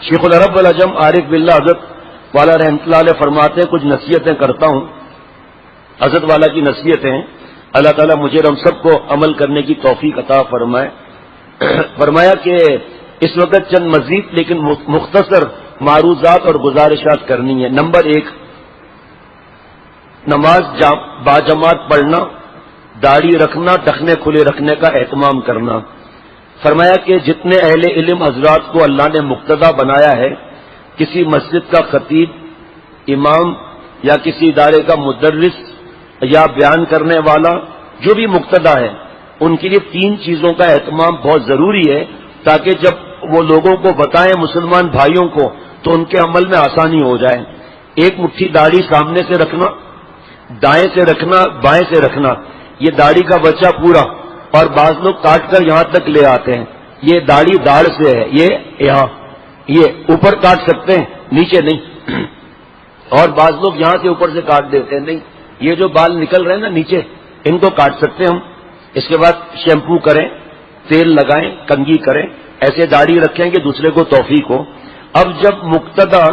شیخ العرب والعجم عارف باللہ حضرت والا رحمۃ اللہ علیہ فرماتے ہیں کچھ نصیحتیں کرتا ہوں. حضرت والا کی نصیحتیں ہیں, اللہ تعالیٰ مجھے اور ہم سب کو عمل کرنے کی توفیق عطا فرمائے. فرمایا کہ اس وقت چند مزید لیکن مختصر معروضات اور گزارشات کرنی ہے. نمبر 1, نماز باجماعت پڑھنا, داڑھی رکھنا, ٹخنے کھلے رکھنے کا اہتمام کرنا. فرمایا کہ جتنے اہل علم حضرات کو اللہ نے مقتدی بنایا ہے, کسی مسجد کا خطیب, امام یا کسی ادارے کا مدرس یا بیان کرنے والا, جو بھی مقتدی ہے, ان کے لیے 3 چیزوں کا اہتمام بہت ضروری ہے تاکہ جب وہ لوگوں کو بتائیں مسلمان بھائیوں کو تو ان کے عمل میں آسانی ہو جائے. ایک مٹھی داڑھی سامنے سے رکھنا, دائیں سے رکھنا, بائیں سے رکھنا. یہ داڑھی کا بچہ پورا, اور بعض لوگ کاٹ کر یہاں تک لے آتے ہیں. یہ داڑھی داڑھ سے ہے, یہ یہاں, یہ اوپر کاٹ سکتے ہیں, نیچے نہیں. اور بعض لوگ یہاں سے اوپر سے کاٹ دیتے ہیں, نہیں, یہ جو بال نکل رہے ہیں نا نیچے, ان کو کاٹ سکتے ہیں ہم. اس کے بعد شیمپو کریں, تیل لگائیں, کنگھی کریں, ایسے داڑھی رکھیں کہ دوسرے کو توفیق ہو. اب جب مقتدی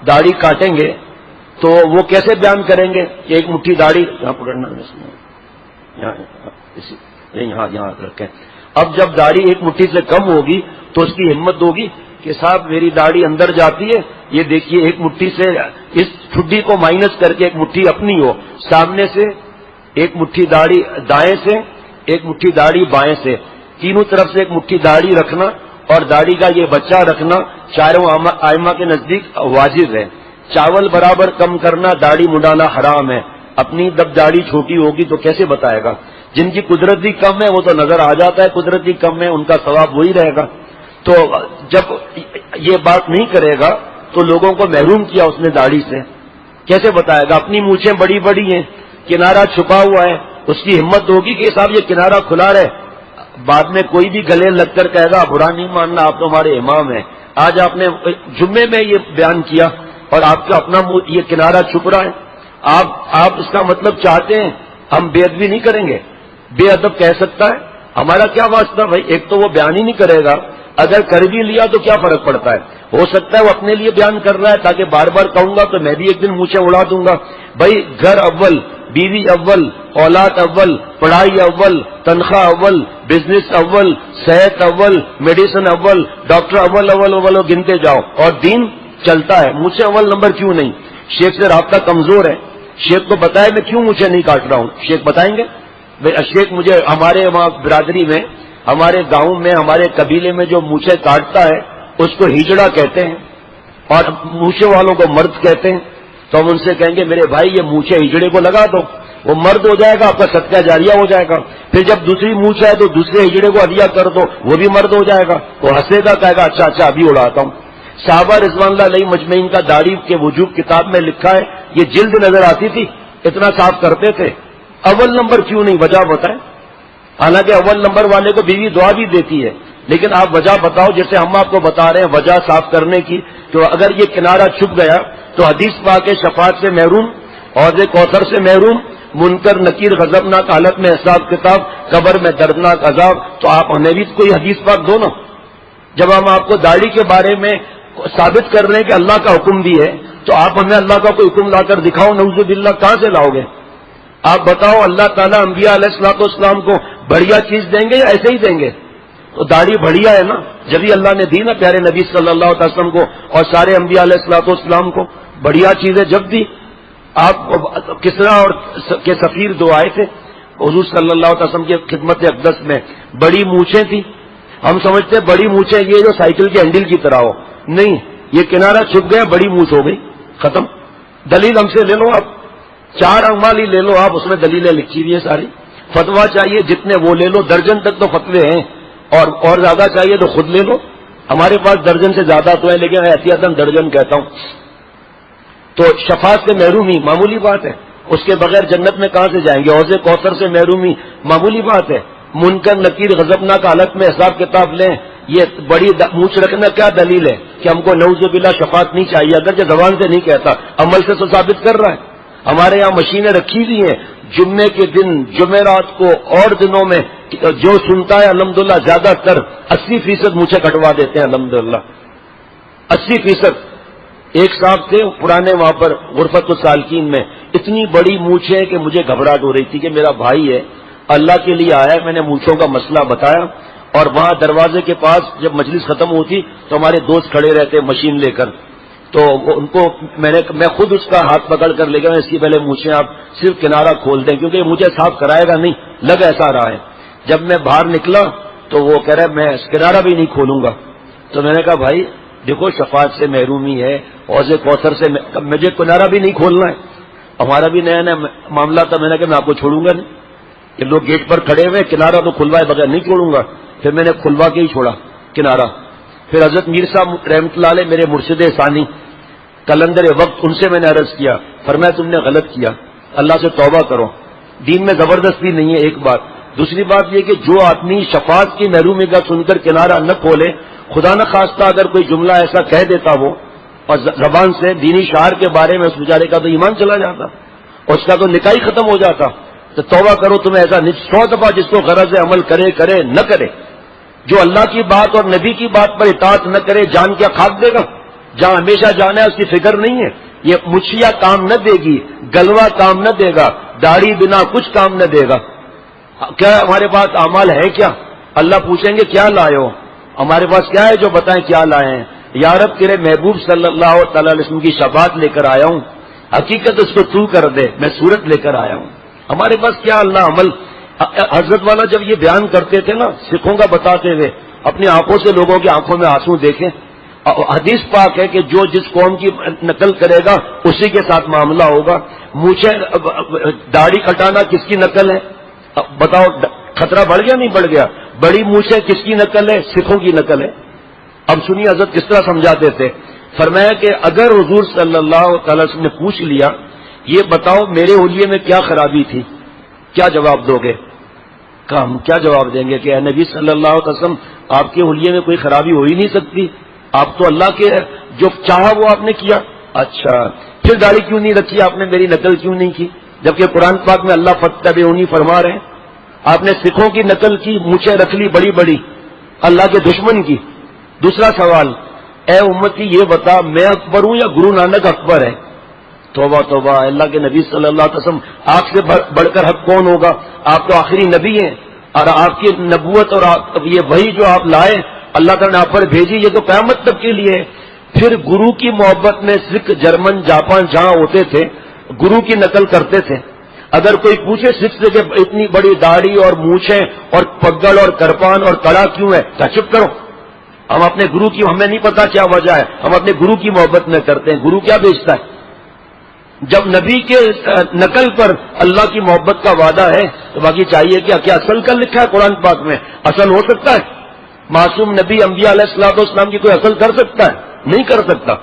داڑھی کاٹیں گے تو وہ کیسے بیان کریں گے کہ ایک مٹھی داڑھی یہاں پکڑنا, یہاں رکھیں. اب جب داڑھی ایک مٹھی سے کم ہوگی تو اس کی ہمت ہوگی کہ صاحب میری داڑھی اندر جاتی ہے, یہ دیکھیے ایک مٹھی سے اس ٹھڈی کو مائنس کر کے ایک مٹھی اپنی ہو, سامنے سے ایک مٹھی داڑھی دائیں سے, ایک مٹھی داڑھی بائیں سے, تینوں طرف سے ایک مٹھی داڑھی رکھنا اور داڑھی کا یہ بچہ رکھنا چاروں ائمہ کے نزدیک واجب ہے. چاول برابر کم کرنا, داڑھی مڈانا حرام ہے. اپنی جب داڑھی چھوٹی ہوگی تو کیسے بتائے گا؟ جن کی قدرتی کم ہے وہ تو نظر آ جاتا ہے, قدرتی کم ہے ان کا ثواب وہی رہے گا. تو جب یہ بات نہیں کرے گا تو لوگوں کو محروم کیا اس نے داڑھی سے, کیسے بتائے گا؟ اپنی مونچھیں بڑی بڑی ہیں, کنارہ چھپا ہوا ہے, اس کی ہمت ہوگی کہ صاحب یہ کنارہ کھلا رہے. بعد میں کوئی بھی گلے لگ کر کہے گا برا نہیں ماننا, آپ تو ہمارے امام ہیں, آج آپ نے جمعے میں یہ بیان کیا اور آپ کا اپنا یہ کنارہ چھپ رہا ہے. آپ اس کا مطلب چاہتے ہیں ہم بے ادبی نہیں کریں گے؟ بے ادب کہہ سکتا ہے, ہمارا کیا واسطہ بھائی؟ ایک تو وہ بیان ہی نہیں کرے گا, اگر کر بھی لیا تو کیا فرق پڑتا ہے؟ ہو سکتا ہے وہ اپنے لیے بیان کر رہا ہے تاکہ بار بار کہوں گا تو میں بھی ایک دن مونچھیں اڑا دوں گا. بھائی گھر اول, بیوی اول, اولاد اول, پڑھائی اول, تنخواہ اول, بزنس اول, صحت اول, میڈیسن اول, ڈاکٹر اول اول اول گنتے جاؤ, اور دین چلتا ہے. مجھے اول نمبر کیوں نہیں؟ شیخ سے رابطہ کمزور ہے, شیخ کو بتائے میں کیوں مجھے نہیں کاٹ رہا ہوں. شیخ بتائیں گے شیخ مجھے ہمارے وہاں برادری میں, ہمارے گاؤں میں, ہمارے قبیلے میں جو مونچھیں کاٹتا ہے اس کو ہجڑا کہتے ہیں اور مونچھے والوں کو مرد کہتے ہیں. تو ہم ان سے کہیں گے میرے بھائی یہ مونچھے ہجڑے کو لگا دو, وہ مرد ہو جائے گا, آپ کا صدقہ جاریہ ہو جائے گا. پھر جب دوسری مونچھ ہے تو دوسرے ہجڑے کو ہدیہ کر دو, وہ بھی مرد ہو جائے گا. وہ ہنسے گا, کہے گا اچھا اچھا ابھی اڑاتا ہوں. صحابہ رضوان اللہ علیہ مجمعین کا داڑھی کے وجوب کتاب میں لکھا ہے, یہ جلد نظر آتی تھی, اتنا صاف کرتے تھے. اول نمبر کیوں نہیں؟ وجہ بتائیں. حالانکہ اول نمبر والے کو بیوی دعا بھی دیتی ہے, لیکن آپ وجہ بتاؤ. جیسے ہم آپ کو بتا رہے ہیں وجہ صاف کرنے کی, تو اگر یہ کنارہ چھپ گیا تو حدیث پاک ہے شفاعت سے محروم, حوض کوثر سے محروم, منکر نکیر غضبناک حالت میں حساب کتاب, قبر میں دردناک عذاب. تو آپ ہمیں بھی کوئی حدیث پاک دو نا. جب ہم آپ کو داڑھی کے بارے میں ثابت کر رہے ہیں کہ اللہ کا حکم بھی ہے, تو آپ ہمیں اللہ کا کوئی حکم لا کر دکھاؤ. نعوذ باللہ کہاں سے لاؤ گے؟ آپ بتاؤ اللہ تعالیٰ انبیاء علیہ الصلوۃ والسلام کو بڑھیا چیز دیں گے یا ایسے ہی دیں گے؟ تو داڑھی بڑھیا ہے نا, جبھی اللہ نے دی نا پیارے نبی صلی اللہ علیہ وسلم کو اور سارے انبیاء علیہ الصلوۃ والسلام کو بڑھیا چیزیں جب دی. آپ کسرا اور کے سفیر دو آئے تھے حضور صلی اللہ علیہ وسلم کی خدمت اقدس میں, بڑی مونچھیں تھی. ہم سمجھتے بڑی مونچھیں یہ جو سائیکل کے ہینڈل کی طرح ہو, نہیں, یہ کنارہ چھپ گیا, بڑی مونچھ ہو گئی, ختم. دلیل ہم سے لے لو, آپ 4 اعمال ہی لے لو, آپ اس میں دلیلیں لکھی ہوئی ہیں ساری. فتوا چاہیے جتنے وہ لے لو, درجن تک تو فتوے ہیں, اور زیادہ چاہیے تو خود لے لو. ہمارے پاس درجن سے زیادہ تو ہے, لیکن احتیاطاً درجن کہتا ہوں. تو شفاعت سے محرومی معمولی بات ہے, اس کے بغیر جنت میں کہاں سے جائیں گے؟ حوض کوثر سے محرومی معمولی بات ہے. منکر نکیر غضبناک حالت میں حساب کتاب لیں, یہ بڑی مونچھ رکھنا کیا دلیل ہے کہ ہم کو نعوذ باللہ شفاعت نہیں چاہیے؟ اگرچہ زبان سے نہیں کہتا, عمل سے تو ثابت کر رہا ہے. ہمارے یہاں مشینیں رکھی ہوئی ہیں, جمعے کے دن, جمعرات کو اور دنوں میں جو سنتا ہے الحمدللہ زیادہ تر 80% مونچھیں کٹوا دیتے ہیں الحمدللہ. 80%. ایک صاحب تھے پرانے وہاں پر غرفت السالکین میں، اتنی بڑی مونچھ ہے کہ مجھے گھبراہٹ ہو رہی تھی کہ میرا بھائی ہے اللہ کے لیے آیا ہے. میں نے مونچھوں کا مسئلہ بتایا، اور وہاں دروازے کے پاس جب مجلس ختم ہوتی تو ہمارے دوست کھڑے رہتے مشین لے کر، تو ان کو میں خود اس کا ہاتھ پکڑ کر لے گیا، اس کی پہلے مونچھیں آپ صرف کنارہ کھول دیں کیونکہ مجھے صاف کرائے گا نہیں، لگ ایسا رہا ہے. جب میں باہر نکلا تو وہ کہہ رہا ہے میں کنارہ بھی نہیں کھولوں گا. تو میں نے کہا بھائی دیکھو شفاعت سے محرومی ہے، حوض کوثر سے مجھے کنارہ بھی نہیں کھولنا ہے. ہمارا بھی نیا نیا معاملہ تھا، میں نے کہا میں آپ کو چھوڑوں گا نہیں، کہ لوگ گیٹ پر کھڑے ہوئے کنارہ تو کھلوائے بغیر نہیں چھوڑوں گا. پھر میں نے کھلوا کے ہی چھوڑا کنارہ. پھر حضرت میر صاحب رحمۃ اللہ علیہ میرے مرشد ثانی کلندر وقت، ان سے میں نے عرض کیا، فرمایا تم نے غلط کیا، اللہ سے توبہ کرو، دین میں زبردستی نہیں ہے. ایک بات. دوسری بات یہ کہ جو آدمی شفاعت کی محرومی کا سن کر کنارہ نہ کھولے، خدا نہ خواستہ اگر کوئی جملہ ایسا کہہ دیتا وہ اور زبان سے دینی شعار کے بارے میں، اس بیچارے کا تو ایمان چلا جاتا اور اس کا تو نکاح ہی ختم ہو جاتا. تو توبہ کرو. تمہیں ایسا 100 دفعہ جس کو غرض عمل کرے نہ کرے، جو اللہ کی بات اور نبی کی بات پر اطاعت نہ کرے، جان کیا کھاد دے گا؟ جہاں ہمیشہ جانا ہے اس کی فکر نہیں ہے. یہ مچھیا کام نہ دے گی، گلوا کام نہ دے گا، داڑھی بنا کچھ کام نہ دے گا. کیا ہمارے پاس اعمال ہے کیا؟ اللہ پوچھیں گے کیا لائے ہو؟ ہمارے پاس کیا ہے جو بتائیں کیا لائے ہیں؟ یا رب تیرے محبوب صلی اللہ تعالی علیہ وسلم کی شفاعت لے کر آیا ہوں، حقیقت اس کو تو کر دے، میں صورت لے کر آیا ہوں. ہمارے پاس کیا اللہ عمل. حضرت والا جب یہ بیان کرتے تھے نا سکھوں کا بتاتے ہوئے، اپنی آنکھوں سے لوگوں کی آنکھوں میں آنسو دیکھیں. حدیث پاک ہے کہ جو جس قوم کی نقل کرے گا اسی کے ساتھ معاملہ ہوگا. مجھے داڑھی کٹانا کس کی نقل ہے؟ بتاؤ، خطرہ بڑھ گیا نہیں بڑھ گیا؟ بڑی مونچھیں کس کی نقل ہے؟ سکھوں کی نقل ہے. اب سنیے حضرت کس طرح سمجھاتے تھے. فرمایا کہ اگر حضور صلی اللہ تعالی وسلم نے پوچھ لیا یہ بتاؤ میرے حلیے میں کیا خرابی تھی، کیا جواب دو گے؟ کہ ہم کیا جواب دیں گے کہ اے نبی صلی اللہ علیہ وسلم آپ کے حلیے میں کوئی خرابی ہو ہی نہیں سکتی، آپ تو اللہ کے جو چاہا وہ آپ نے کیا. اچھا پھر داڑھی کیوں نہیں رکھی آپ نے، میری نقل کیوں نہیں کی، جبکہ قرآن پاک میں اللہ فتبعونی فرما رہے ہیں. آپ نے سکھوں کی نقل کی، مونچھیں رکھ لی بڑی بڑی اللہ کے دشمن کی. دوسرا سوال، اے امتی یہ بتا میں اکبر ہوں یا گرو نانک اکبر ہے؟ توبہ توبہ، اللہ کے نبی صلی اللہ علیہ وسلم آپ سے بڑھ کر حق کون ہوگا؟ آپ تو آخری نبی ہیں، اور آپ کی نبوت اور یہ وہی جو آپ لائے اللہ تعالیٰ نے آپ پر بھیجی، یہ تو قیامت تک کے لیے. پھر گرو کی محبت میں سکھ جرمن جاپان جہاں ہوتے تھے گرو کی نقل کرتے تھے. اگر کوئی پوچھے سکھ سے کہ اتنی بڑی داڑھی اور مونچھیں اور پگڑ اور کرپان اور کڑا کیوں ہے، کیا چپ کرو، ہم اپنے گرو کی، ہمیں نہیں پتا کیا وجہ ہے، ہم اپنے گرو کی محبت میں کرتے ہیں. گرو کیا بیچتا ہے؟ جب نبی کے نقل پر اللہ کی محبت کا وعدہ ہے تو باقی چاہیے کیا اصل کا لکھا ہے قرآن پاک میں؟ اصل ہو سکتا ہے؟ معصوم نبی انبیاء علیہ الصلوۃ والسلام کی کوئی اصل کر سکتا ہے؟ نہیں کر سکتا.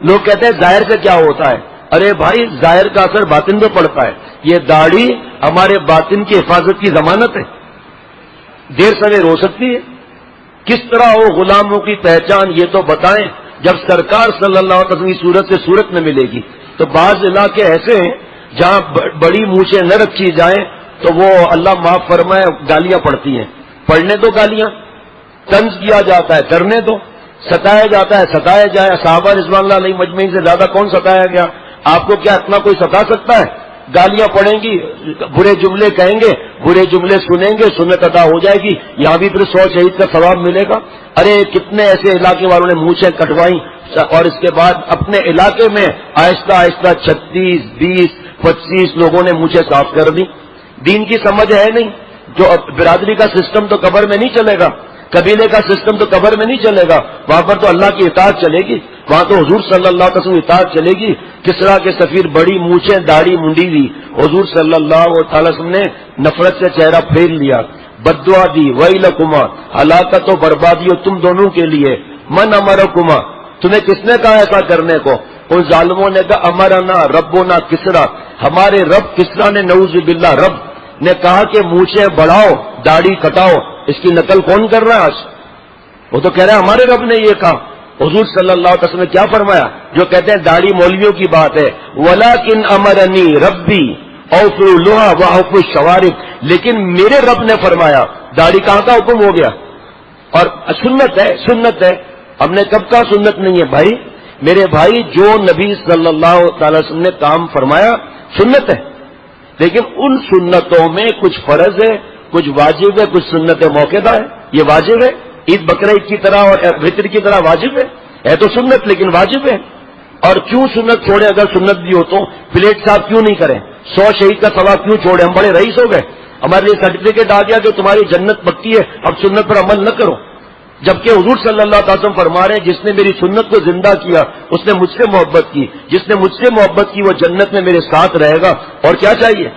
لوگ کہتے ہیں ظاہر سے کیا ہوتا ہے. ارے بھائی ظاہر کا اثر باطن پہ پڑتا ہے. یہ داڑھی ہمارے باطن کی حفاظت کی ضمانت ہے، دیر سویر ہو سکتی ہے. کس طرح ہو غلاموں کی پہچان یہ تو بتائیں. جب سرکار صلی اللہ علیہ وسلم کی صورت سے صورت نہ ملے گی تو بعض علاقے ایسے ہیں جہاں بڑی مونچھیں نہ رکھی جائیں تو وہ اللہ معاف فرمائے گالیاں پڑتی ہیں. پڑھنے دو گالیاں، طنز کیا جاتا ہے کرنے دو، ستایا جاتا ہے ستایا جائے. صحابہ رضوان اللہ علیہ مجمعین سے زیادہ کون ستایا گیا؟ آپ کو کیا اتنا کوئی ستا سکتا ہے؟ گالیاں پڑیں گی، برے جملے کہیں گے، برے جملے سنیں گے، سنت ادا ہو جائے گی، یہاں بھی پھر 100 شہید کا ثواب ملے گا. ارے کتنے ایسے علاقے والوں نے مونچھیں کٹوائیں اور اس کے بعد اپنے علاقے میں آہستہ آہستہ 36 20 25 لوگوں نے مونچھیں صاف کر دی. دین کی سمجھ ہے نہیں. جو برادری کا سسٹم تو قبر میں نہیں چلے گا، قبیلے کا سسٹم تو قبر میں نہیں چلے گا، وہاں پر تو اللہ کی اطاعت چلے گی، وہاں تو حضور صلی اللہ علیہ وسلم اطاعت چلے گی. کسرا کے سفیر بڑی مونچھیں داڑھی منڈی دی، حضور صلی اللہ تعالی وسلم نے نفرت سے چہرہ پھیر لیا، بددعا دی، ویلکما، ہلاکت و بربادی ہو تم دونوں کے لیے. من امرکما، تمہیں کس نے کہا ایسا کرنے کو؟ ان ظالموں نے کہا امرنا ربنا کسرا، ہمارے رب کسرا نے نعوذ باللہ رب نے کہا کہ مونچھیں بڑھاؤ داڑھی کٹاؤ. اس کی نقل کون کر رہا ہے آج؟ وہ تو کہہ رہے ہیں ہمارے رب نے یہ کہا. حضور صلی اللہ علیہ وسلم نے کیا فرمایا؟ جو کہتے ہیں داڑھی مولویوں کی بات ہے، ولیکن امرنی ربی اوفوا اللحى واحفوا الشوارب، لیکن میرے رب نے فرمایا. داڑھی کہاں کا حکم ہو گیا؟ اور سنت ہے سنت ہے. ہم نے کب کہا سنت نہیں ہے؟ بھائی میرے بھائی، جو نبی صلی اللہ تعالی وسلم نے کام فرمایا سنت ہے، لیکن ان سنتوں میں کچھ فرض ہے، کچھ واجب ہے، کچھ سنت موقعہ ہے۔ یہ واجب ہے، عید بقرہ عید کی طرح اور فطر کی طرح واجب ہے تو سنت لیکن واجب ہے۔ اور کیوں سنت چھوڑے؟ اگر سنت بھی ہو تو پلیٹ صاحب کیوں نہیں کریں؟ 100 شہید کا ثواب کیوں چھوڑے؟ ہم بڑے رئیس ہو گئے، ہمارے لیے سرٹیفکیٹ آ گیا کہ تمہاری جنت پکی ہے، اب سنت پر عمل نہ کرو، جبکہ حضور صلی اللہ علیہ وسلم فرما رہے ہیں جس نے میری سنت کو زندہ کیا اس نے مجھ سے محبت کی، جس نے مجھ سے محبت کی وہ جنت میں میرے ساتھ رہے گا، اور کیا چاہیے؟